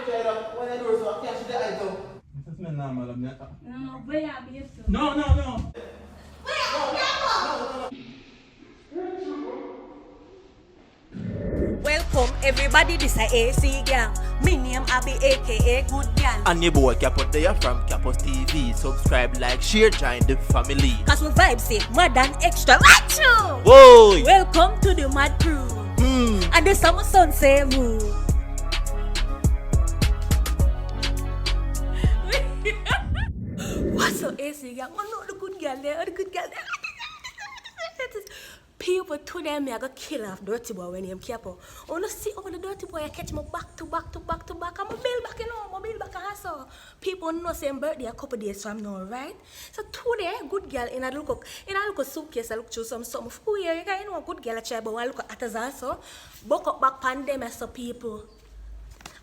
when I do so I can't see the eye too. This is my normal. No, where are you? No. Welcome everybody, this is AC gang. Me name Abbi aka Good Gal. And your boy Capot there from Capot TV. Subscribe, like, share, join the family. Cause we vibes it, mad than extra. Right you? Whoa! Welcome to the mad crew. And the summer sun say woo. What's up AC gang? Oh no, the good girl there, the good girl there. People to them, I got kill off dirty boy when him capo. Oh no, see over the dirty boy, I catch me back to back. I'm a bill back, you know, I'm a bill back and so. People know same birthday a couple days from now, right? So today, good girl in a look suitcase, I look through some food here. You know, good girl I try, but I look at us also. Buck up back pandemic so people.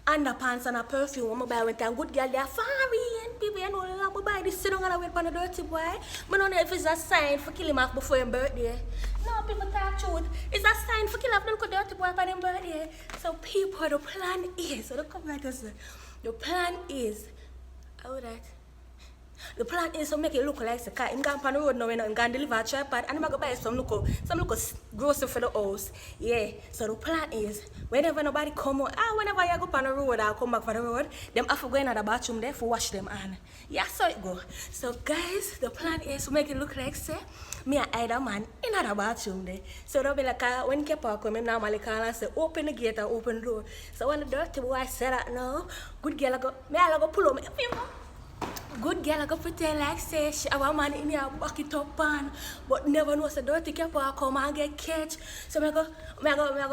Underpants and a perfume, I buy with a good girl, they're foreign. People, you know, I buy this sit down and wait for the dirty boy. I don't know if it's a sign for kill him off before his birthday. No, people talk truth. It's a sign for kill off the dirty boy for his birthday. So people, the plan is, so the plan is, how that? The plan is to make it look like the car. I'm going on the road now, I'm going to deliver a tripod and I'm going to buy some grocery for the house. Yeah, so the plan is, whenever nobody come out, whenever you go on the road, I'll come back for the road, them have to go in the bathroom there for wash them on. Yeah, so it go. So guys, the plan is to make it look like, say, me and either man in the bathroom there. So they'll be like, when Kepa come, I normally call and say, open the gate and open the door. So when the dirty boy say that now, good girl, I go pull up me. Good girl, I go pretend like say she have a man in here back it up on, but never know the dirty Kepa come and get catch. So I go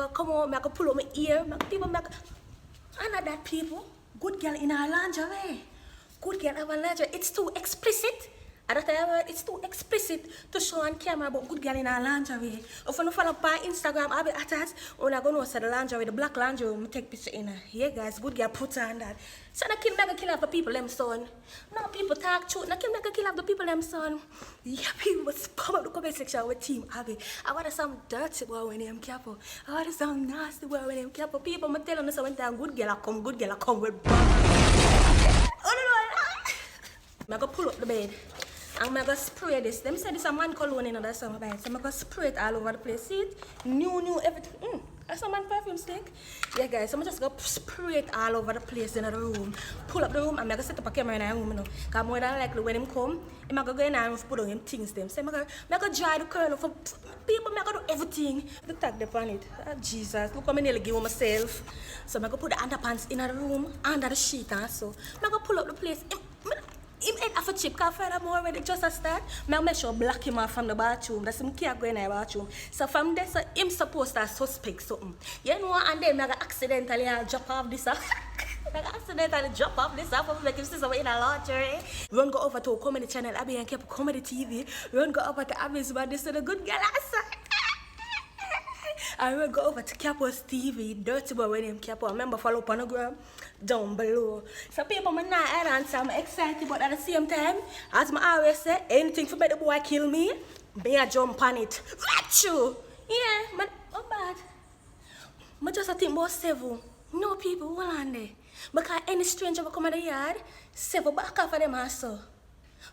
come on, I go pull up my ear, people make and that people, good girl in her lingerie. Good girl have a lingerie. It's too explicit. I don't know, it's too explicit to show on camera about good girl in her lingerie. If you follow up on Instagram, I'll be attached. When I go know the lingerie, the black lingerie, I take picture in her. Yeah guys, good girl put on that. So I can't kill off the people them son. No people talk truth, I can't kill off the people them son. Yeah, people will spam up the comment section with team Abbi. I want some dirty boy when I'm careful. I want some nasty boy when I'm careful. People I'm telling you something good girl I come with I go pull up the bed. I'm going to spray this. Them say this a man cologne in that summer bag. So I'm going to spray it all over the place. See it? New, everything. That's a man perfume stick. Yeah, guys. So I'm just going to spray it all over the place in the room. Pull up the room. I'm going to set up a camera in the room. Because more than likely when him come, I'm going to go in and put on him things. Them. So I'm going to dry the curl for people. I'm going to do everything. The tag up on it. Oh, Jesus. Look how I nearly give myself. So I'm going to put the underpants in the room, under the sheet. So I'm going to pull up the place. Him ain't have a chip, because furthermore when it just a start, I make sure block him off from the bathroom. That's him can't go in the bathroom. So from there, so him supposed to suspect something. You know, and then I accidentally drop off this off. I accidentally drop off this off, like him see someone in a laundry. Run go over to a comedy channel, Abbi and keep comedy TV. Run go over to Abbi's but this is a good girl outside. I will go over to Capos TV, dirty boy when him Capo. Remember follow up on the gram down below. So people may not answer, I'm excited, but at the same time, as I always say, anything for make the boy kill me, be a jump on it. Right you! Yeah, but not bad. But just I think about seven. No people will on there. Because any stranger will come in the yard, seven back off of them also.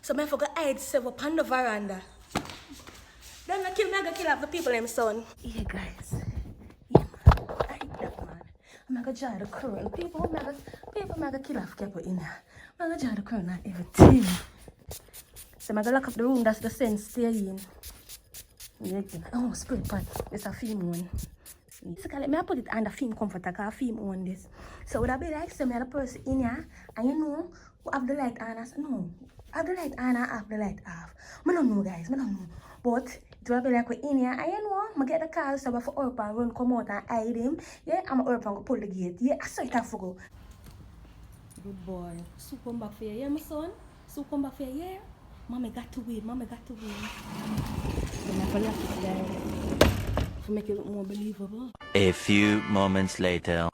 So I forgot to hide seven on the veranda. Then I kill off the people them son. Yeah guys. Yeah man. I hate that man. I'm gonna dry the current. People gonna kill off people in here. I'm gonna dry the current and everything. So I'm gonna lock up the room, that's the sense stay in. Yeah, oh spray pot. It's a film one. Basically, I put it under film comforter because I film on this. So would I be like some other person in here and you know who have the light on us? No. Have the light on and have the light off. I don't know guys, I don't know. But it will be like we're in here and you know, I get the car so for up and run come out and hide him. Yeah, I'm up and go pull the gate. Yeah, I saw it have to go. Good boy. Soup come back for you, yeah my son? Soup come back for you, yeah? Mommy got to win, Then I have to lock it guys. To make it look more believable. A few moments later.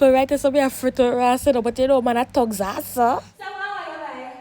people write us up here free to rest, but you know, man, I talk that, sir. So, how are you, right?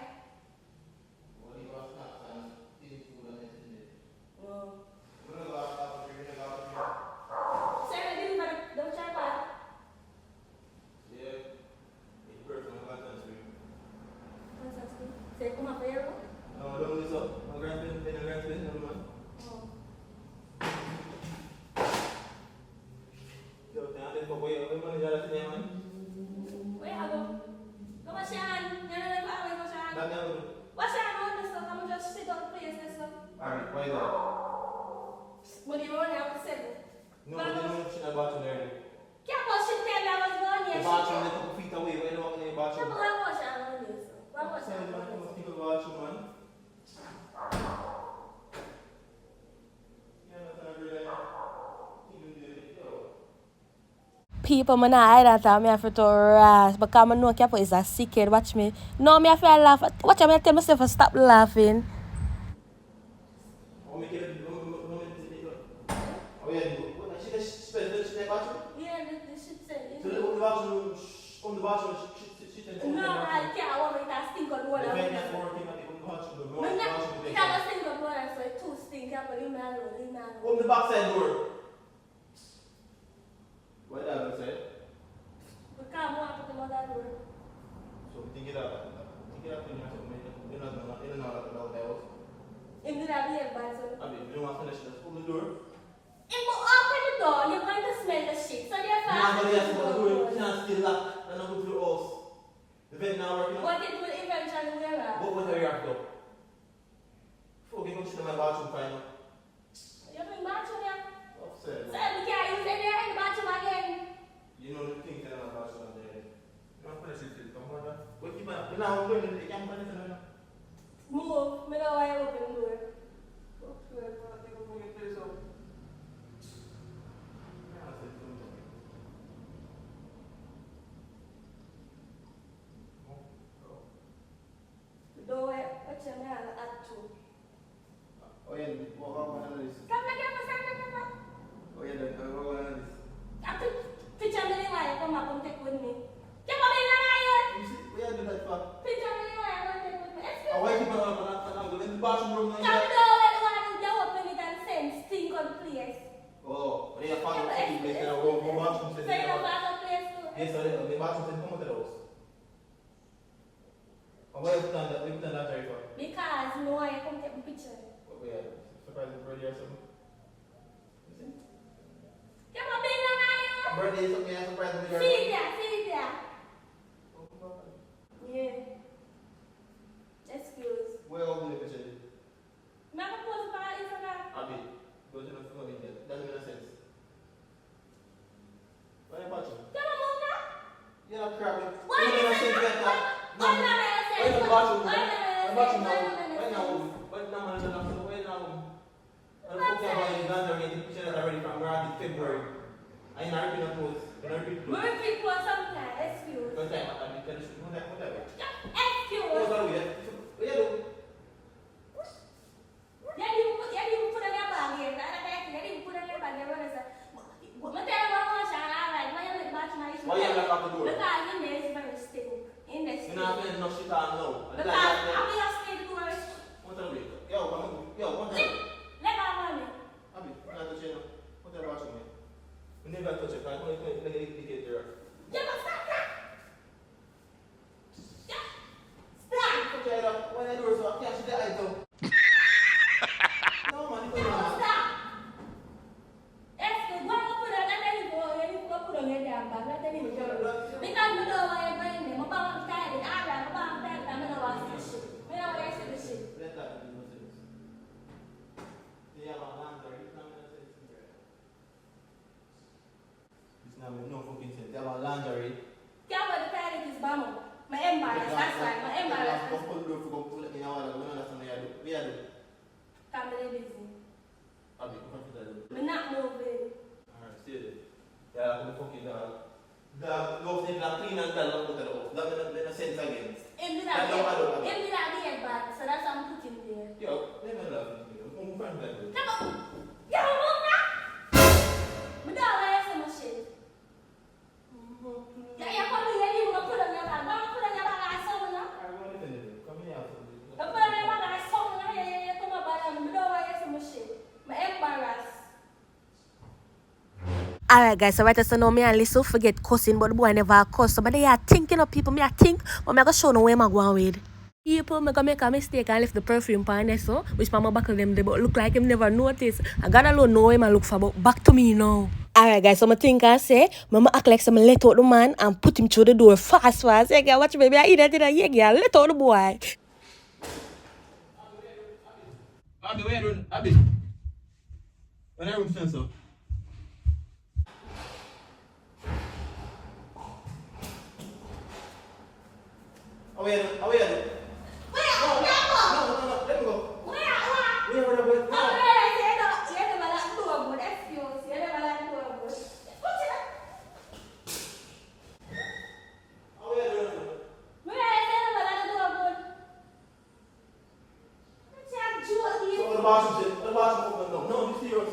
Alright, why is that? What do you want? I was saying. No, but they don't shit about you there. Can't wash it till I was gone The here. bathroom is a couple feet away. Why don't walk in the bathroom? Why wash it on this? Why wash it on this? Think of the bathroom, man. People, man, I that time, I have to rest. Because I know Capo is a sick kid. Watch me. No, me have to laugh. Watch me, I tell myself to stop laughing. No, I can't. I want me to stink on water. It has a stink on water, so it's too stink. I leave me alone, leave me alone. Open the backside door. What did I say? We can't walk to the other door. So think it up. Think it up in your something. You're not about that house. If you have the advice, Abbi, you don't want to finish. Just open the door. if you open the door, you're going to smell the shit. So therefore, No, but yes, but the door can't still lock. And I'm going to the house. The vent now working. but it will eventually wear out. What was the reactor? Before we go to my bathroom final. You're doing bathroom, yeah? Upset. So we can't use any in the bathroom again. You know the things that I'm about to do there. You know, finish it. Come on, what keep on? Now I'm going to the camp. Move. Me know why I open the door. The door, what's your name? Add to. Oh yeah, walk out on this. Come back here for something. Oh yeah, walk out on this. After picture me anyway, come up and take with me. Come on, You see, where you do that for? picture me anyway, come and take with me. Excuse Oh, why keep on going in the bathroom room? Come down when you want to open it and send stink on the place. Oh, they are found in the place. Go bathroom. So you know back up place too? Yes, the bathroom said come out of the house. And why you put on that Jerry for? Because you know why I come take the picture. What we are surprising birthday or something? You see? Come on, bring them out. Birthday is something I surprise me. See there. Yeah. Excuse. Where all the picture? I'm going to post it on Instagram. Abbi, go to the phone in there. Doesn't make no sense. Why are you watching? Come on, move now. You're not crapping. Why You you don't say make no sense like that. Why you not make no sense? Why you not watching? Why you not make no Why sense? now? Why you not make no sense? Why now? Why now? I'm talking about the lingerie, the picture that I ready from around February. I ain't not repeating the post. I'm not repeating the We're people sometimes. Excuse. Because I'm not going to shoot. What that way? Excuse. What's that way? What you do? Yeah, you put on your bag here. Yeah, you put on your bag here. What is that? But tell you what much I like. Why you make much my issue? Why you have lock the door? Because in there is very stink. In there You're not playing no shit on now. Because I'm just stay the door. What's that way? Yo, what's that? Let go of me. Abbi, I'm not touching you. What's that watching me? We never touch it. I'm going to indicate there. You must stop that. Yeah. Stop. When I do so, I can't see the eye though. No, man, you don't know. Stop. Excuse. Why you put on that? Let me go. Let me go put on your damn bag. Let me go. Because you know why you're bringing me. My mom tired. I'm right. My mom tired. I'm not going to see the shit. I don't want to see the shit. Let that be no sense. They have a laundry. It's not no sense in there. It's not no fucking sense. They have a laundry. Can't wear the tired is bamo. My embarrassed. That's right. My embarrassed. Come pull the door for go let me know what I understand what you do. What you do? Come to the busy. Abbi, come to that door. I'm not moving. Alright, stay there. Yeah, I'm fucking dog. The love is not clean and tell them to the house. That makes no sense again. Him did not get back, so that's why I'm putting there. Yo, let me love you. I'm going to that door. Come on. Come on, move now. I don't want to see my shit. Alright guys, so right so now me and Lisa forget cussing, but the boy never cuss. So but they are thinking of people, me I think, but me I go show no where I go with. People me go make a mistake and left the perfume pan there so, which mama buckle them there, but look like him never notice. I God alone know him I look for, but back to me now. Alright guys, so I think I say, mama act like some let out the man and put him through the door fast. Yeah girl, watch baby, I eat that, yeah girl, let out the boy. Abbi, where you doing? Abbi. When I room sensor. Oh yeah, oh yeah. No, let me go. Where? No. Oh yeah, So the bathroom open now. No, be serious.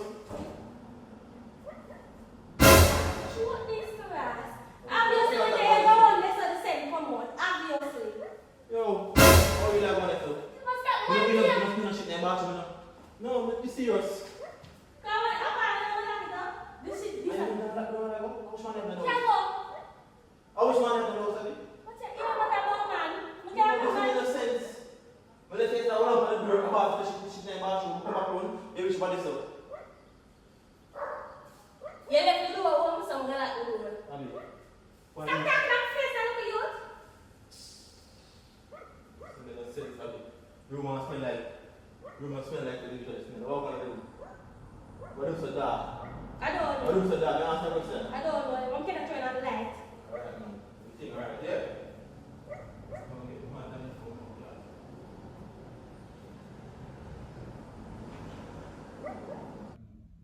Yo, how you like on that though? You must be not shit in the bathroom now. No, be serious. Which one have the nose? Oh, which one have the nose, Abbi? It doesn't make no sense. When they take that one up and the door, come back to the shit in the bathroom, come back around, they reach body so. Abbi, what do you mean? Room must smell like the usual smell. What gonna do? What is so dark? What is so dark? You answer the question. Alright, man. You think right there? Okay, come on, let me phone up class.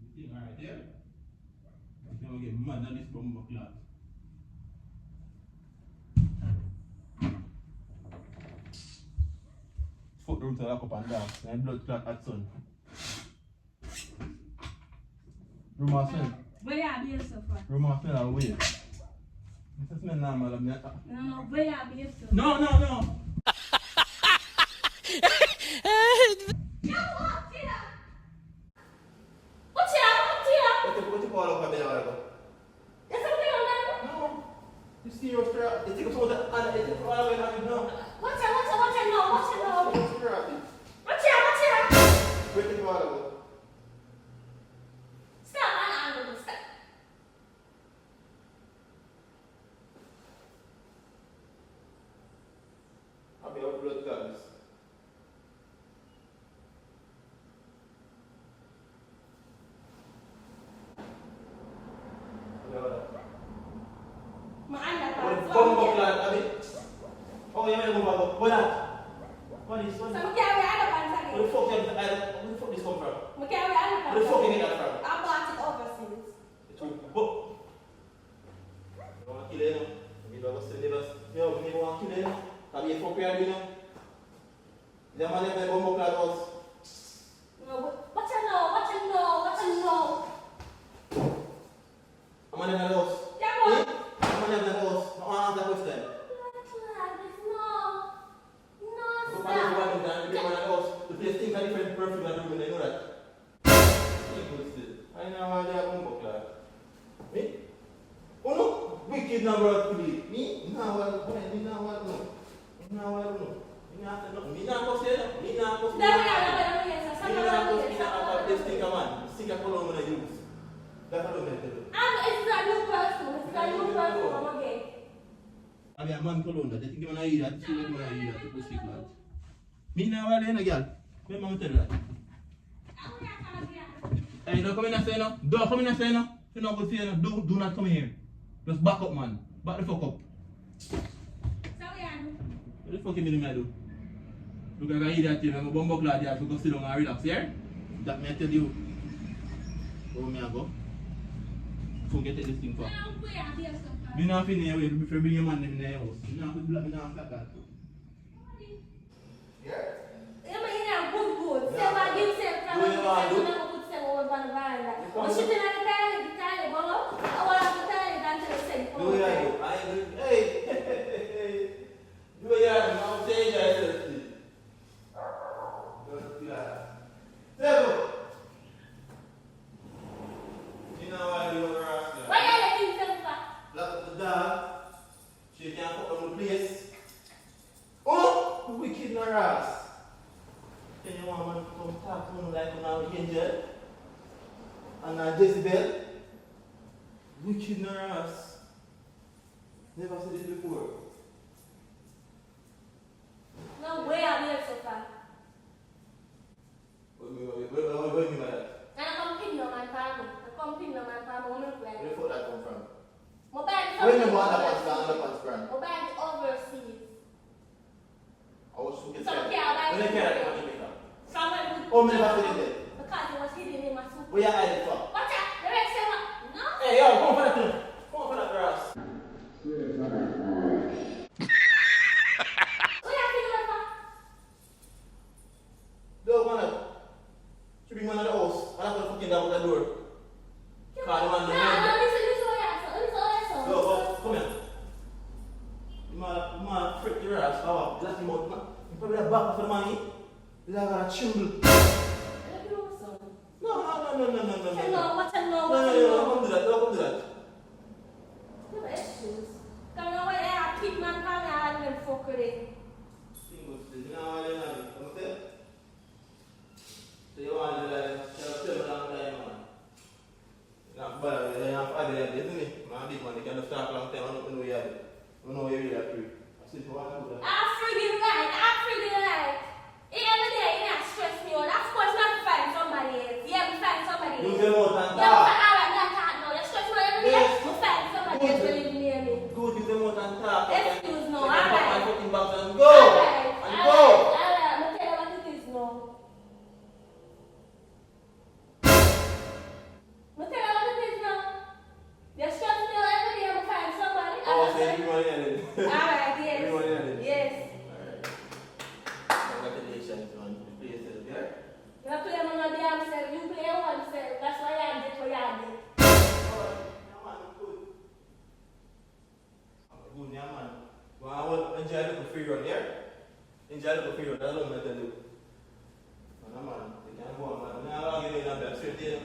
You think right there? I'm gonna get mad at this bomb class. Foot room to lock up and down. And blood clot at sun. Room of smell. Where you be yourself for? Room of smell and weird. This smell normal. No, where you be yourself? No. What you call up a bit of whatever? No. You see your strap. You take a photo and it is all the way down. No. Where you call it? I'll be out blood clots. Bomb clot, Abbi. Oh, yeah, move over. What that? What is? What the fuck this come from? Where the fuck you get that from? It's a book. You want to kill it, you know? You want to kill it, can you fuck your you know? The man that bomb clot was. I'm in the house. I'm in the house. I want to answer the question. The place things are different perfume and room, I know that. I know how they are bomb clot. Me? Oh no, wicked number of people. Me? No, no. Me not go say no. Me not go say this thing, man. Stick a color when I use. That's how I tell you. I mean, a man cologne that. They think I'm going to eat that. See what I'm going to eat that. To stick that. Me now, what are you, girl? Let me tell you that. Hey, don't come in and say no. Don't come in and say no. If you not go say no, do not come here. Just back up, man. Back the fuck up. What the fuck you mean I do? Because I eat that thing, I'm a bumbo glad you have to go sit down and relax, yeah? That may I tell you. Where may I go? Forget this thing for. Me not feeling your way before you bring your man in the house. Me not flat that. Yeah? And Jezebel, wicked in her ass. Never said it before. No way I'm here so far. What do you mean by that? And I'm coming no man farm. I'm coming no man farm. Where the fuck that come from? Mobile. Where you want underpants from? Mobile overseas. I was looking So at okay, I'll buy when they it. carry it from Jamaica. Someone would. Oh, me never said it. Because it was hidden in my soup. Where you hide it from? Watch out! The rest say what? No? Hey, yo, come for that thing. Come for that grass. What you feeling for? Dog, man up. Should be man at the house. Man up fucking down the door. Call the man No, the no, man. listen what I saw. Listen what I saw. Yo, come here. You man prick your ass. How about black him out, man? You probably have back for the money. You have got a chimble. Let me know something. No. What I know, what I know, No, what I know. don't come to that. Don't come to that. No issues. Come on, when I keep man coming, I don't even fuck with it. Single still. You know what I mean? Okay? So you want to tell me long time, man. Not bad. You have to add it, isn't it? Man, big man, you can just talk a long time. I don't know where you have it. I don't know where you really have to. I see for one to that. I'm friggin' right. Every day, you not stress me out. Of course, not to find somebody else. Yeah, we find somebody else. Use your mouth and Yeah, talk. but alright, not talk now. You stress me out every day. Yes. We find somebody else to live near me. Good, use your mouth and talk. Excuse no, Take alright. my fucking box and go. Alright, And go. alright. I'm gonna tell you what it is now. I'm tell you what it is now. You stress me out every day. We find somebody. Oh, so you want to then? Alright, yes. You want to then? Yes. Alright. Congratulations, man. You play yourself, yeah? You play on your damn self. You play on yourself. That's why I did what I did. Good, yeah, man. Well, I will enjoy a little free run, yeah? Enjoy a little free run, that's what I'm going to do. Man, you can't go on, man. I'm not going to get in that straight there.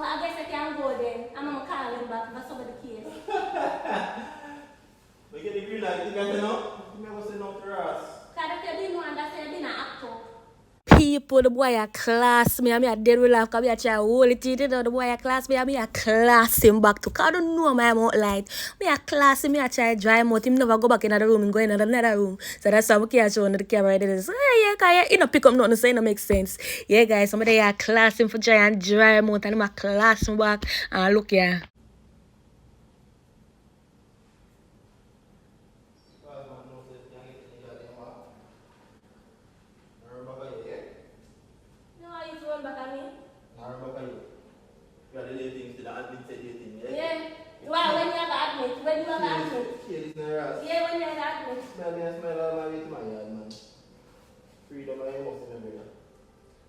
I guess I can go then. I'm gonna call him back for some of the case. But get the green light, you got to know? You never say no to us. Because if you didn't want that, you've been an actor. People, the boy a class me, I dead with laugh, because I try to hold it, you know, the boy a class me, I class him back to, because I don't know my mouth light. Me a class him, I try to dry him out, him never go back in the room and go in another room. So that's why we can't show under the camera, they say, yeah, because you don't pick up nothing, so it don't make sense. Yeah, guys, somebody a class him for try and dry him out, and him a class him back, and look here. Yeah. Well, when you have admit, when you have admit. Yeah, when you have admit. Smell all my way to my yard, man. Freedom I must remember that.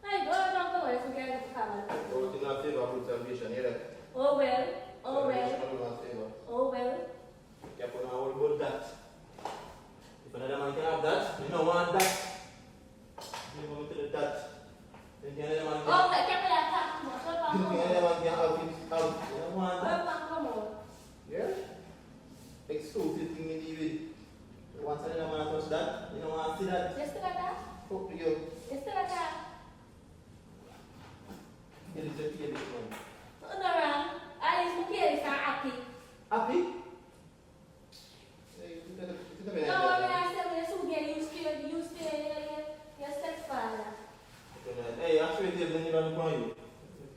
Hey, go on, don't go away, so we can get the camera. Oh, it's not favor of salvation, hear that? Oh well, oh well, Salvation is not favor. oh well. You put on all about that. If another man can have that, you don't want that. You want to do that. Then the other man can Oh, I can't play a tap too much. What the about other man can have it out. You don't want that. come on. Yeah? Exclusive thing in the way. Once another man touch that, you don't want to see that. You still like that? Fuck you. You still like that? Get it, just get it, man. No, wrong. At least my kids are happy. Happy? Hey, you better- No, when I say when you soon get used to your stepfather. Hey, actually, they've been even upon you.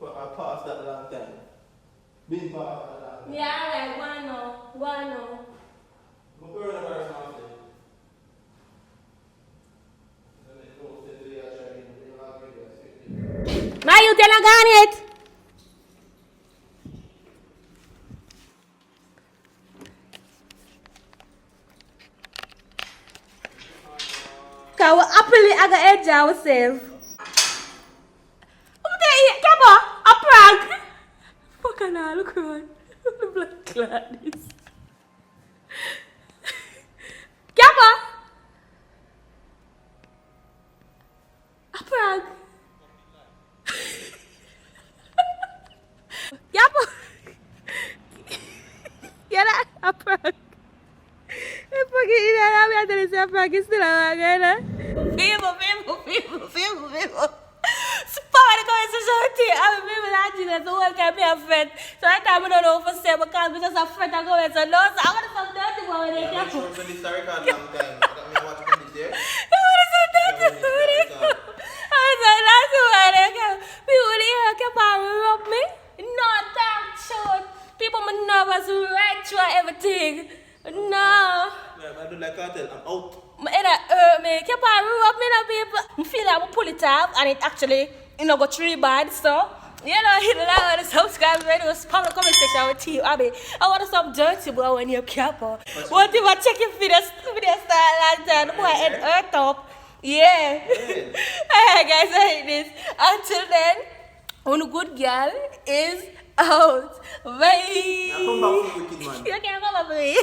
I passed that long time. Been past that long time. Yeah, alright, go on now. I'm a coronavirus now, sir. My you tell a gun it. Because we happily I got edge ourselves. What the heck? Come on, a prank. Fucking hell, look around. The blood clot is. Come on. A prank. Yep. Yeah, that a prank. I fucking eat that. I'm telling you, a prank is still a prank, eh? Favor. comment. So I time I don't know what to say because I'm just afraid to comment. So no, so I want to some dirty boy when they Yeah, come. make sure to start record long time. I got me a watch from this there. I want to some dirty boy when they come. I was like, that's why they come. People here keep on rub me. No, damn short. People my nervous right through everything. No. Yeah, I do like cartel. I'm out. My head hurt me. Keep on rub me now, people. I feel like I pull it off and it actually, go 3 bad. So, hit the like and subscribe. Radio, spam the comment section with you, Abby. I want some dirty boy when you cap on. What if I check your video start like that? The boy head hurt up. Yeah. Alright, guys, I hate this. Until then, one good girl is out. Bye. Now come back for wicked man. You can't come back for me.